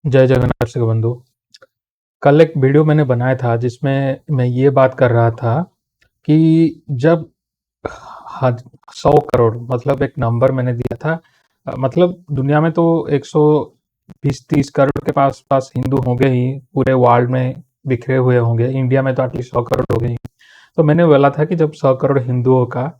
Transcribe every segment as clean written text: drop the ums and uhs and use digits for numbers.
जय जगन्नाथ दर्शक बंधु। कल एक वीडियो मैंने बनाया था जिसमें मैं ये बात कर रहा था कि जब 100 करोड़ मतलब एक नंबर मैंने दिया था। मतलब दुनिया में तो 120-30 करोड़ के पास पास हिंदू होंगे ही, पूरे वर्ल्ड में बिखरे हुए होंगे। इंडिया में तो एटलीस्ट 100 करोड़ हो गए ही। तो मैंने बोला था कि जब 100 करोड़ हिंदुओं का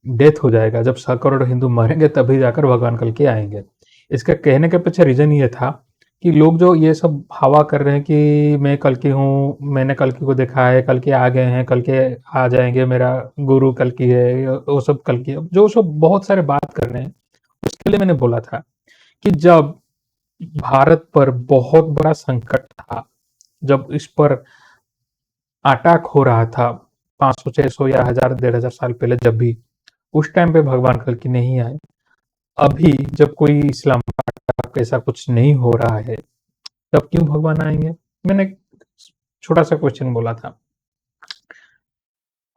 डेथ हो जाएगा, जब 100 करोड़ हिंदू मरेंगे तभी जाकर भगवान कल के आएंगे। इसका कहने के पीछे रीजन ये था कि लोग जो ये सब हवा कर रहे हैं कि मैं कल की हूँ, मैंने कल की को देखा है, कल के आ गए हैं, कल के आ जाएंगे, मेरा गुरु कल की है, वो सब कल की है, जो सब बहुत सारे बात कर रहे हैं। उसके लिए मैंने बोला था कि जब भारत पर बहुत बड़ा संकट था, जब इस पर अटैक हो रहा था 500 600 या 1000 1500 साल पहले, जब भी उस टाइम पे भगवान कल की नहीं आए। अभी जब कोई इस्लाम का ऐसा कुछ नहीं हो रहा है, तब क्यों भगवान आएंगे? मैंने एक छोटा सा क्वेश्चन बोला था।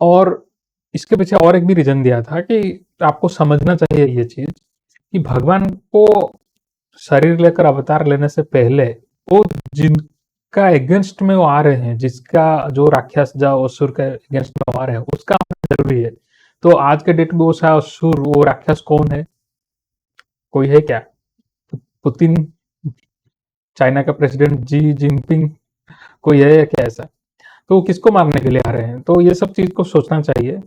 और इसके पीछे और एक भी रीजन दिया था कि आपको समझना चाहिए ये चीज कि भगवान को शरीर लेकर अवतार लेने से पहले वो जिनका अगेंस्ट में वो आ रहे हैं, जिसका जो राक्षस जो असुर के अगेंस्ट में वो आ रहे हैं, उसका होना जरूरी है। तो आज के डेट में वो सा असुर, वो राक्षस कौन है? कोई है क्या? पुतिन, चाइना का प्रेसिडेंट जी जिनपिंग, कोई है क्या ऐसा? तो वो किसको मारने के लिए आ रहे हैं? तो ये सब चीज को सोचना चाहिए।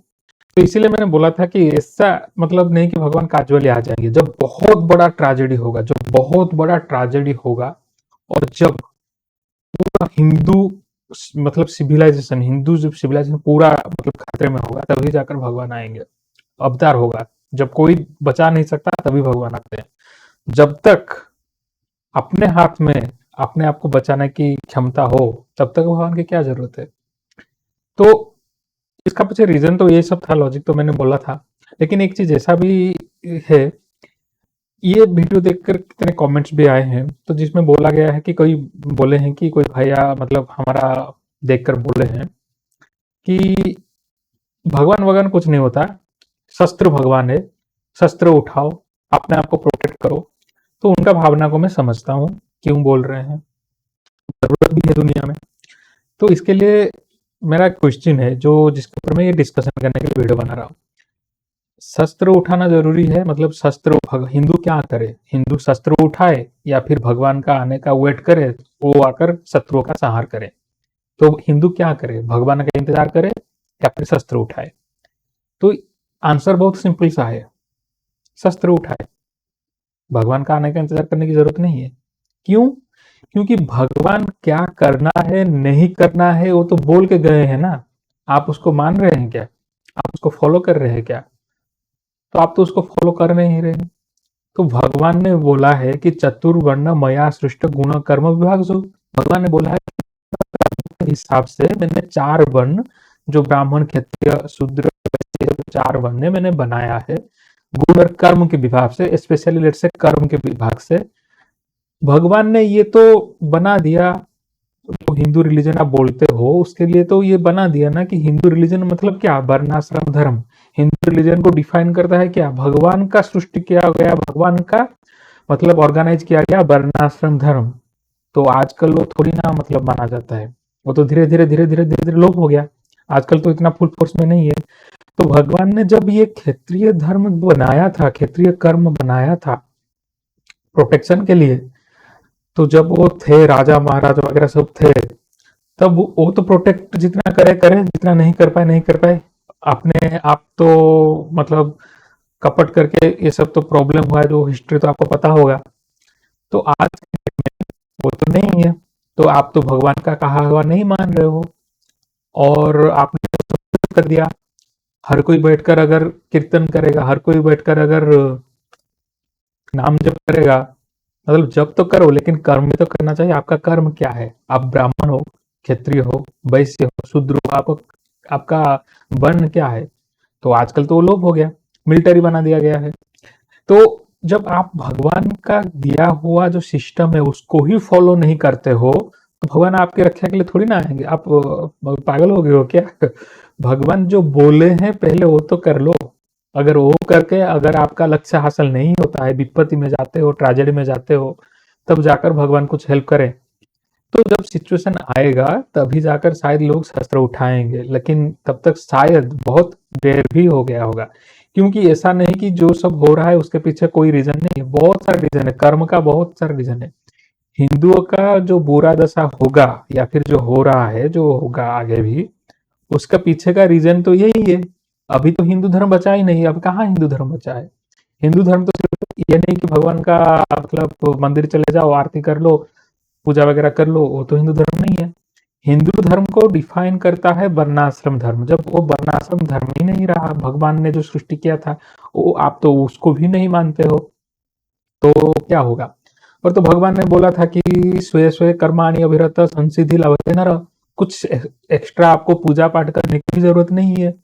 तो इसीलिए मैंने बोला था कि ऐसा मतलब नहीं कि भगवान कैजुअली आ जाएंगे। जब बहुत बड़ा ट्रेजेडी होगा, जब बहुत बड़ा ट्रेजेडी होगा, और जब पूरा हिंदू मतलब सिविलाइजेशन, हिंदू जब सिविलाइजेशन पूरा मतलब खतरे में होगा, तभी जाकर भगवान आएंगे, अवतार होगा। जब कोई बचा नहीं सकता तभी भगवान आते हैं। जब तक अपने हाथ में अपने आप को बचाने की क्षमता हो, तब तक भगवान की क्या जरूरत है? तो इसका पीछे रीजन तो ये सब था, लॉजिक तो मैंने बोला था। लेकिन एक चीज ऐसा भी है, ये वीडियो देखकर कितने कमेंट्स भी आए हैं, तो जिसमें बोला गया है कि कोई बोले हैं कि कोई भैया मतलब हमारा देखकर बोले हैं कि भगवान वगवान कुछ नहीं होता, शस्त्र भगवान है, शस्त्र उठाओ, अपने आप को प्रोटेक्ट करो। तो उनका भावना को मैं समझता हूँ, क्यों बोल रहे हैं, जरूरत भी है दुनिया में। तो इसके लिए मेरा क्वेश्चन है जो जिसके ऊपर मैं ये डिस्कशन करने के लिए वीडियो बना रहा हूँ। शस्त्र उठाना जरूरी है, मतलब शस्त्र हिंदू क्या करे? हिंदू शस्त्र उठाए या फिर भगवान का आने का वेट करे, वो आकर शत्रुओं का संहार करे? तो हिंदू क्या करे? भगवान का इंतजार करे या फिर शस्त्र उठाए? तो आंसर बहुत सिंपल सा है, शस्त्र उठाए। भगवान का आने का इंतजार करने की जरूरत नहीं है। क्यों? क्योंकि भगवान क्या करना है नहीं करना है वो तो बोल के गए हैं ना। आप उसको मान रहे हैं क्या? आप उसको फॉलो कर रहे हैं क्या? तो आप तो उसको फॉलो कर नहीं रहे हैं। तो भगवान ने बोला है कि चतुर्वर्ण मया सृष्ट गुण कर्म विभाग जो, भगवान ने बोला है के हिसाब से मैंने 4 वर्ण, जो ब्राह्मण क्षत्रिय शूद्र, चार वर्ण मैंने बनाया है गुण और कर्म के विभाग से, स्पेशली लेट से कर्म के विभाग से। भगवान ने ये तो बना दिया। तो हिंदू रिलीजन आप बोलते हो, उसके लिए तो ये बना दिया ना कि हिंदू रिलीजन मतलब क्या, वर्णाश्रम धर्म। हिंदू रिलीजन को डिफाइन करता है क्या? भगवान का सृष्टि किया गया, भगवान का मतलब ऑर्गेनाइज किया गया वर्णाश्रम धर्म। तो आजकल वो थोड़ी ना मतलब माना जाता है, वो तो धीरे धीरे धीरे धीरे धीरे धीरे लोप हो गया। आजकल तो इतना फुल फोर्स में नहीं है। तो भगवान ने जब ये क्षेत्रीय धर्म बनाया था, क्षेत्रीय कर्म बनाया था प्रोटेक्शन के लिए, तो जब वो थे राजा महाराजा वगैरह सब थे, तब वो तो प्रोटेक्ट जितना करे करे, जितना नहीं कर पाए नहीं कर पाए। अपने आप तो मतलब कपट करके ये सब तो प्रॉब्लम हुआ है, जो हिस्ट्री तो आपको पता होगा। तो आज वो तो नहीं है। तो आप तो भगवान का कहा हुआ नहीं मान रहे हो, और आपने तो कर दिया। हर कोई बैठकर अगर कीर्तन करेगा, हर कोई बैठकर अगर नाम जप करेगा, मतलब जप तो करो लेकिन कर्म भी तो करना चाहिए। आपका कर्म क्या है? आप ब्राह्मण हो, क्षत्रिय हो, वैश्य हो, शूद्र हो, आपका वर्ण क्या है? तो आजकल तो वो लोप हो गया, मिलिट्री बना दिया गया है। तो जब आप भगवान का दिया हुआ जो सिस्टम है उसको ही फॉलो नहीं करते हो, तो भगवान आपकी रक्षा के लिए थोड़ी ना आएंगे। आप पागल हो गए हो क्या? भगवान जो बोले हैं पहले वो तो कर लो। अगर वो करके अगर आपका लक्ष्य हासिल नहीं होता है, विपत्ति में जाते हो, ट्रेजेडी में जाते हो, तब जाकर भगवान कुछ हेल्प करें। तो जब सिचुएशन आएगा तभी जाकर शायद लोग शस्त्र उठाएंगे, लेकिन तब तक शायद बहुत देर भी हो गया होगा। क्योंकि ऐसा नहीं कि जो सब हो रहा है उसके पीछे कोई रीजन नहीं है, बहुत सारे रीजन है, कर्म का बहुत सारा रीजन है। हिंदुओं का जो बुरा दशा होगा या फिर जो हो रहा है, जो होगा आगे भी, उसका पीछे का रीजन तो यही है। अभी तो हिंदू धर्म बचा ही नहीं, अब कहाँ हिंदू धर्म बचा है। हिंदू धर्म तो सिर्फ ये नहीं कि भगवान का मतलब मंदिर चले जाओ, आरती कर लो, पूजा वगैरह कर लो, वो तो हिंदू धर्म नहीं है। हिंदू धर्म को डिफाइन करता है वर्णाश्रम धर्म। जब वो वर्णाश्रम धर्म ही नहीं रहा, भगवान ने जो सृष्टि किया था वो आप तो उसको भी नहीं मानते हो, तो क्या होगा। और तो भगवान ने बोला था कि स्वे स्वे कर्माणि अभिरत संसिधि लभते नर। कुछ एक्स्ट्रा आपको पूजा पाठ करने की जरूरत नहीं है।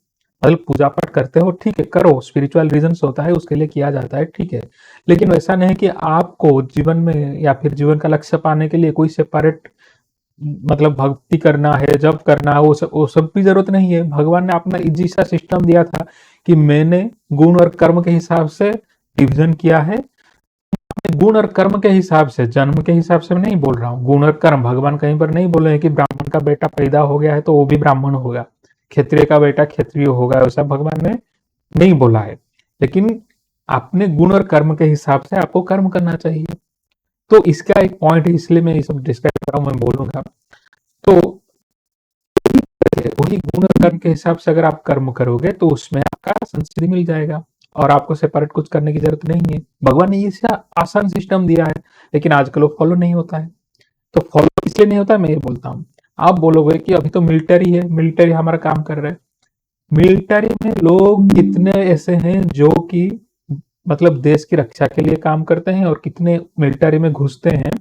मतलब पूजा पाठ करते हो ठीक है, करो, स्पिरिचुअल रीजंस होता है उसके लिए किया जाता है, ठीक है। लेकिन वैसा नहीं कि आपको जीवन में या फिर जीवन का लक्ष्य पाने के लिए कोई सेपरेट मतलब भक्ति करना है, जब करना है, वो सब की जरूरत नहीं है। भगवान ने अपना इजी सा सिस्टम दिया था कि मैंने गुण और कर्म के हिसाब से डिवीजन किया है। गुण और कर्म के हिसाब से, जन्म के हिसाब से मैं नहीं बोल रहा हूँ, गुण और कर्म। भगवान कहीं पर नहीं बोले हैं कि ब्राह्मण का बेटा पैदा हो गया है तो वो भी ब्राह्मण होगा, क्षत्रिय का बेटा क्षत्रिय होगा, ऐसा भगवान ने नहीं बोला है। लेकिन अपने गुण और कर्म के हिसाब से आपको कर्म करना चाहिए। तो इसका एक पॉइंट है, इसलिए मैं ये सब डिस्कस कर रहा हूँ, मैं बोलूंगा। तो वही गुण और कर्म के हिसाब से अगर आप कर्म करोगे तो उसमें आपका संसिद्धि मिल जाएगा और आपको सेपरेट कुछ करने की जरूरत नहीं है। भगवान ने ये आसान सिस्टम दिया है, लेकिन आजकल वो फॉलो नहीं होता है। तो फॉलो इसलिए नहीं होता, मैं ये बोलता हूँ। आप बोलोगे कि अभी तो मिलिट्री है, मिलिट्री हमारा काम कर रहा है। मिलिट्री में लोग कितने ऐसे हैं जो कि मतलब देश की रक्षा के लिए काम करते हैं, और कितने मिलिट्री में घुसते हैं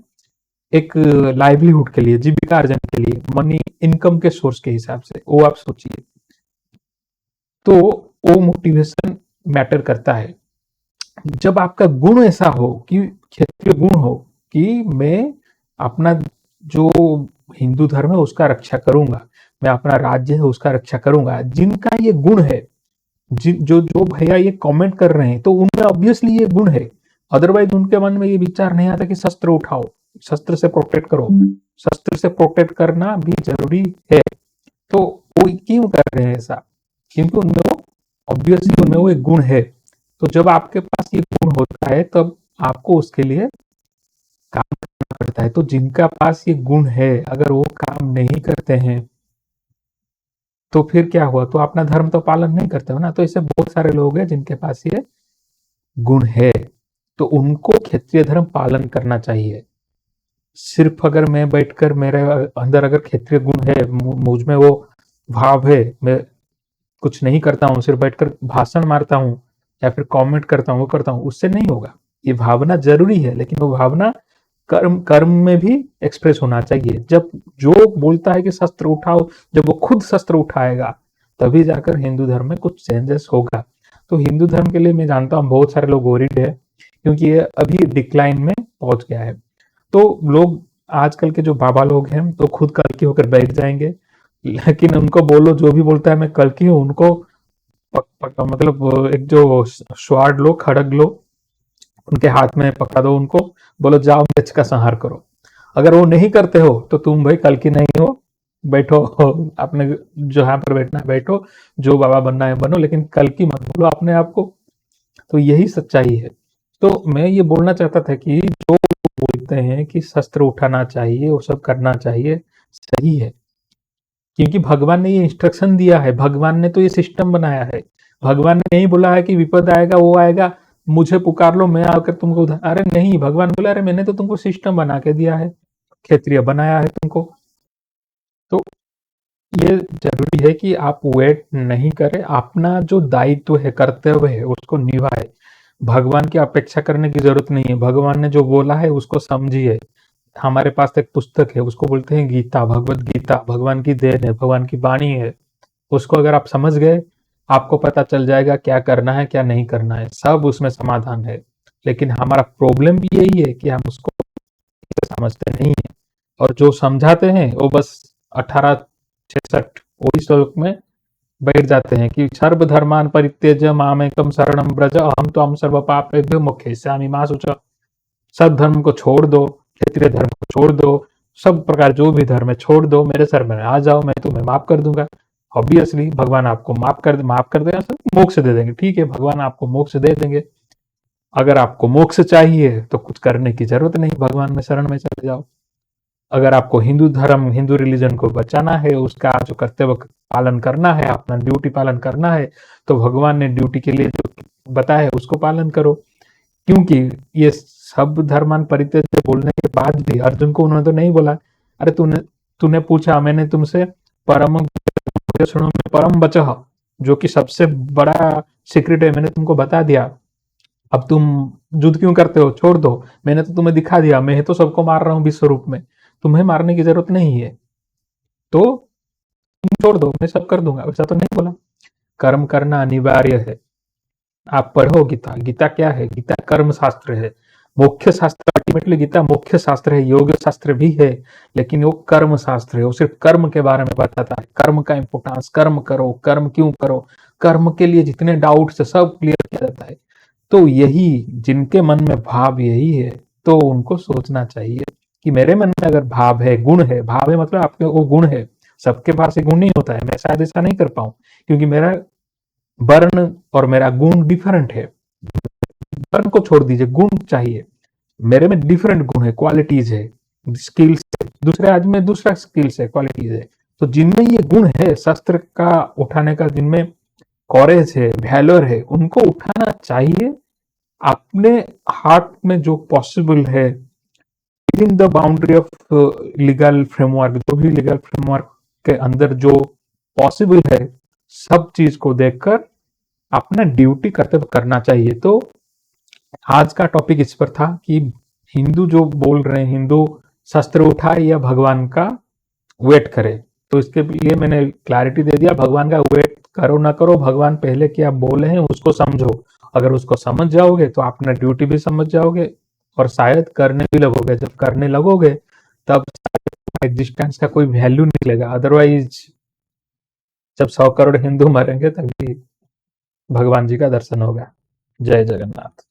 एक लाइवलीहुड के लिए, जीविका अर्जन के लिए, मनी इनकम के सोर्स के हिसाब से। वो आप सोचिए, तो वो मोटिवेशन मैटर करता है। जब आपका गुण ऐसा हो कि क्षेत्रीय गुण हो कि मैं अपना जो हिंदू धर्म है उसका रक्षा करूंगा, मैं अपना राज्य है उसका रक्षा करूंगा, जिनका ये गुण है, जो जो भैया ये कमेंट कर रहे हैं, तो उनमें ऑब्वियसली ये गुण है। अदरवाइज उनके मन में ये विचार नहीं आता कि शस्त्र उठाओ, शस्त्र से प्रोटेक्ट करो। शस्त्र से प्रोटेक्ट करना भी जरूरी है। तो वो क्यों कर रहे हैं ऐसा? क्योंकि उनमें वो ऑब्वियसली उनमें वो एक गुण है। तो जब आपके पास ये गुण होता है तब आपको उसके लिए काम करना पड़ता है। तो जिनका पास ये गुण है अगर वो काम नहीं करते हैं तो फिर क्या हुआ? तो अपना धर्म तो पालन नहीं करते हो ना। तो ऐसे बहुत सारे लोग हैं जिनके पास ये गुण है, तो उनको क्षत्रिय धर्म पालन करना चाहिए। सिर्फ अगर मैं बैठकर मेरे अंदर अगर क्षत्रिय गुण है, मुझ में वो भाव है, मैं कुछ नहीं करता हूँ, सिर्फ बैठकर भाषण मारता हूँ या फिर कमेंट करता हूँ, वो करता हूँ, उससे नहीं होगा। ये भावना जरूरी है, लेकिन वो भावना कर्म कर्म में भी एक्सप्रेस होना चाहिए। जब जो बोलता है कि शस्त्र उठाओ, जब वो खुद शस्त्र उठाएगा तभी जाकर हिंदू धर्म में कुछ चेंजेस होगा। तो हिंदू धर्म के लिए मैं जानता हूँ बहुत सारे लोग वरीड है, क्योंकि ये अभी डिक्लाइन में पहुंच गया है। तो लोग आजकल के जो बाबा लोग हैं तो खुद कल्कि होकर बैठ जाएंगे, लेकिन उनको बोलो, जो भी बोलता है मैं कल्कि हूँ, उनको मतलब एक जो स्वार्ड लो, खड़ग लो, उनके हाथ में पकड़ा दो, उनको बोलो जाओ मृच का संहार करो। अगर वो नहीं करते हो तो तुम भाई कल्कि नहीं हो, बैठो अपने जहां पर बैठना है बैठो, जो बाबा बनना है बनो, लेकिन कल्कि मत बोलो अपने आप को। तो यही सच्चाई है। तो मैं ये बोलना चाहता था कि जो बोलते हैं कि शस्त्र उठाना चाहिए, वो सब करना चाहिए, सही है। क्योंकि भगवान ने ये इंस्ट्रक्शन दिया है, भगवान ने तो ये सिस्टम बनाया है। भगवान ने नहीं बोला है कि विपद आएगा, वो आएगा, मुझे पुकार लो, मैं आकर तुमको उधार। अरे नहीं, भगवान बोला अरे मैंने तो तुमको सिस्टम बना के दिया है, क्षेत्रीय बनाया है तुमको। तो ये जरूरी है कि आप वेट नहीं करें, अपना जो दायित्व है, कर्तव्य है, उसको निभाए। भगवान की अपेक्षा करने की जरूरत नहीं है। भगवान ने जो बोला है उसको समझिए। हमारे पास एक पुस्तक है, उसको बोलते हैं गीता, भगवत गीता, भगवान की देन है, भगवान की वाणी है। उसको अगर आप समझ गए, आपको पता चल जाएगा क्या करना है क्या नहीं करना है, सब उसमें समाधान है। लेकिन हमारा प्रॉब्लम भी यही है कि हम उसको समझते नहीं है, और जो समझाते हैं वो बस 1866 वही श्लोक में बैठ जाते हैं कि सर्वधर्मान परित्यज्य मामेकम शरणम ब्रज अहम त्वां सर्व पापेभ्यो मोक्षयिष्यामि मा शुच। सब धर्म को छोड़ दो, क्षत्रिय धर्म को छोड़ दो, सब प्रकार जो भी धर्म है छोड़ दो, मेरे सर में आ जाओ, मैं तुम्हें माफ कर दूंगा। ऑब्वियसली भगवान आपको माफ कर देगा, मोक्ष दे देंगे। ठीक है, भगवान आपको मोक्ष दे देंगे। अगर आपको मोक्ष चाहिए तो कुछ करने की जरूरत नहीं, भगवान में शरण में चले जाओ। अगर आपको हिंदू धर्म, हिंदू रिलीजन को बचाना है, उसका जो कर्तव्य पालन करना है, अपना ड्यूटी पालन करना है, तो भगवान ने ड्यूटी के लिए जो बताया है उसको पालन करो। क्योंकि ये सब धर्मान परित्यज्य बोलने के बाद भी अर्जुन को उन्होंने तो नहीं बोला, अरे तूने तूने पूछा, मैंने तुमसे परम में परम बचह, जो कि सबसे बड़ा सीक्रेट है, मैंने तुमको बता दिया। अब तुम युद्ध क्यों करते हो, छोड़ दो, मैंने तो तुम्हें दिखा दिया, मैं तो सबको मार रहा हूँ विश्व रूप में, तुम्हें मारने की जरूरत नहीं है, तो तुम छोड़ दो, मैं सब कर दूंगा, वैसा तो नहीं बोला। कर्म करना अनिवार्य है। आप पढ़ो गीता, गीता क्या है, गीता कर्म शास्त्र है, मुख्य शास्त्र, अल्टीमेटली गीता मुख्य शास्त्र है, योग शास्त्र भी है, लेकिन वो कर्म शास्त्र है, वो सिर्फ कर्म के बारे में बताता है, कर्म का इंपोर्टेंस, कर्म करो, कर्म क्यों करो, कर्म के लिए जितने डाउट्स है सब क्लियर किया जाता है। तो यही, जिनके मन में भाव यही है, तो उनको सोचना चाहिए कि मेरे मन में अगर भाव है, गुण है, भाव है मतलब आपके वो गुण है, सबके पास ये गुण नहीं होता है, मैं शायद ऐसा नहीं कर पाऊं, क्योंकि मेरा वर्ण और मेरा गुण डिफरेंट है। वर्ण को छोड़ दीजिए, गुण चाहिए, मेरे में डिफरेंट गुण है, क्वालिटीज है, स्किल्स है, दूसरे आदमी में दूसरा स्किल्स है, क्वालिटीज है। तो जिनमें ये गुण है शस्त्र का उठाने का, जिनमें कॉरेज है, वैलोर है, उनको उठाना चाहिए। अपने हार्ट में जो पॉसिबल है, with in the boundary of legal framework, जो भी लीगल फ्रेमवर्क के अंदर जो पॉसिबल है, सब चीज को देखकर अपना ड्यूटी कर्तव्य करना चाहिए। तो आज का टॉपिक इस पर था कि हिंदू जो बोल रहे हैं, हिंदू शस्त्र उठाए या भगवान का वेट करे, तो इसके लिए मैंने क्लैरिटी दे दिया, भगवान का वेट करो ना करो, भगवान पहले क्या बोले हैं उसको समझो। अगर उसको समझ जाओगे तो अपना ड्यूटी भी समझ जाओगे, और शायद करने भी लगोगे। जब करने लगोगे तब एग्जिस्टेंस का कोई वैल्यू निकलेगा। अदरवाइज जब 100 करोड़ हिंदू मरेंगे तभी भगवान जी का दर्शन होगा। जय जगन्नाथ।